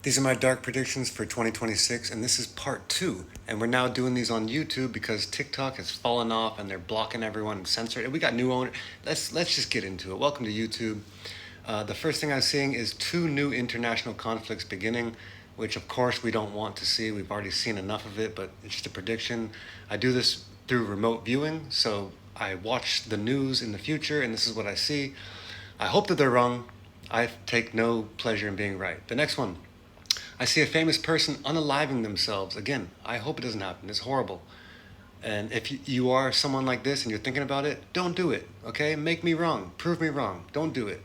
These are my dark predictions for 2026, and this is part two. And we're now doing these on YouTube because TikTok has fallen off and they're blocking everyone and censoring. And we got new owner. Let's just get into it. Welcome to YouTube. The first thing I'm seeing is two new international conflicts beginning, which of course we don't want to see. We've already seen enough of it, but it's just a prediction. I do this through remote viewing, so I watch the news in the future, and this is what I see. I hope that they're wrong. I take no pleasure in being right. The next one. I see a famous person unaliving themselves. Again, I hope it doesn't happen. It's horrible. And if you are someone like this and you're thinking about it, don't do it, okay? Make me wrong. Prove me wrong. Don't do it.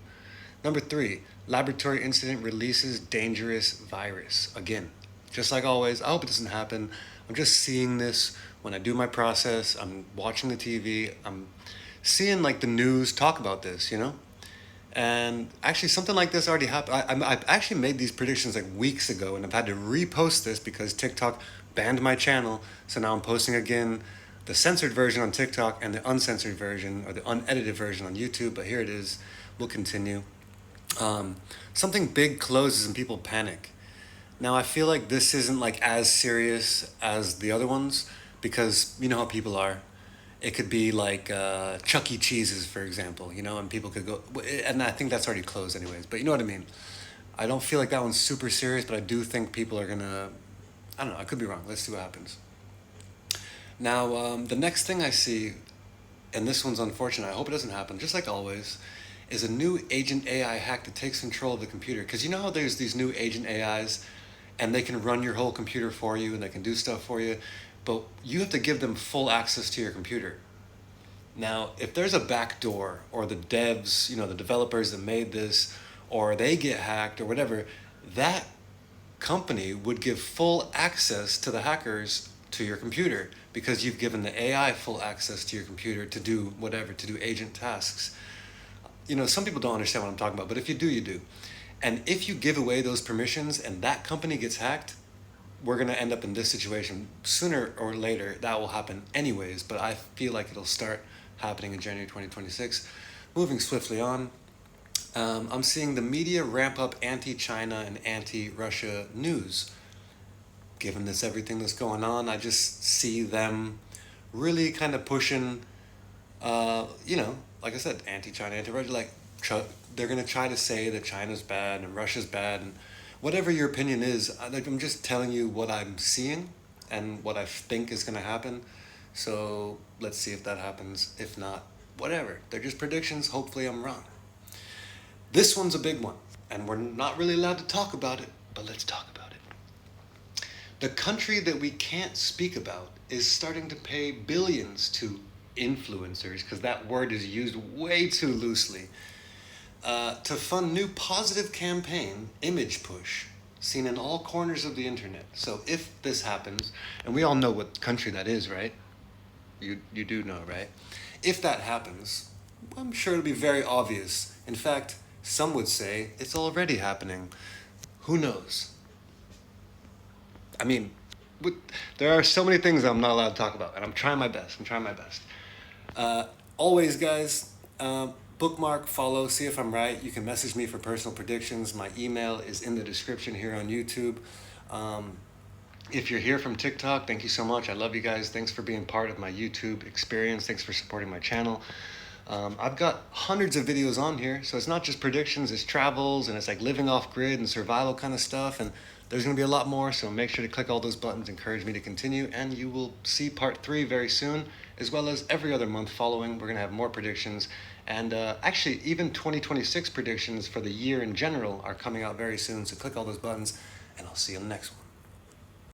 Number 3, laboratory incident releases dangerous virus. Again, just like always, I hope it doesn't happen. I'm just seeing this when I do my process. I'm watching the TV. I'm seeing like the news talk about this, you know? And actually, something like this already happened. I've actually made these predictions like weeks ago, and I've had to repost this because TikTok banned my channel. So now I'm posting again the censored version on TikTok and the uncensored version or the unedited version on YouTube. But here it is. We'll continue. Something big closes and people panic. Now, I feel like this isn't like as serious as the other ones because you know how people are. It could be like Chuck E. Cheese's, for example, you know, and people could go, and I think that's already closed anyways, but you know what I mean? I don't feel like that one's super serious, but I do think people are gonna, I don't know, I could be wrong. Let's see what happens. Now, the next thing I see, and this one's unfortunate, I hope it doesn't happen, just like always, is a new agent AI hack that takes control of the computer. Because you know how there's these new agent AIs, and they can run your whole computer for you, and they can do stuff for you, but you have to give them full access to your computer. Now, if there's a backdoor or the devs, you know, the developers that made this, or they get hacked or whatever, that company would give full access to the hackers to your computer because you've given the AI full access to your computer to do whatever, to do agent tasks. You know, some people don't understand what I'm talking about, but if you do, you do. And if you give away those permissions and that company gets hacked, we're going to end up in this situation. Sooner or later, that will happen anyways, but I feel like it'll start happening in January 2026. Moving swiftly on, I'm seeing the media ramp up anti-China and anti-Russia news. Given this everything that's going on, I just see them really kind of pushing, you know, like I said, anti-China, anti-Russia. Like they're going to try to say that China's bad and Russia's bad, and whatever your opinion is, I'm just telling you what I'm seeing and what I think is going to happen. So let's see if that happens. If not, whatever. They're just predictions. Hopefully I'm wrong. This one's a big one, and we're not really allowed to talk about it, but let's talk about it. The country that we can't speak about is starting to pay billions to influencers, because that word is used way too loosely, to fund new positive campaign, Image Push, seen in all corners of the internet. So if this happens, and we all know what country that is, right? You do know, right? If that happens, I'm sure it'll be very obvious. In fact, some would say it's already happening. Who knows? I mean, there are so many things I'm not allowed to talk about, and I'm trying my best. Always, guys, bookmark, follow, see if I'm right. You can message me for personal predictions. My email is in the description here on YouTube. If you're here from TikTok, thank you so much. I love you guys. Thanks for being part of my YouTube experience. Thanks for supporting my channel. I've got hundreds of videos on here, so it's not just predictions, it's travels, and it's like living off grid and survival kind of stuff, and there's going to be a lot more, so make sure to click all those buttons, encourage me to continue, and you will see part 3 very soon, as well as every other month following. We're going to have more predictions, and actually even 2026 predictions for the year in general are coming out very soon, so click all those buttons, and I'll see you on the next one.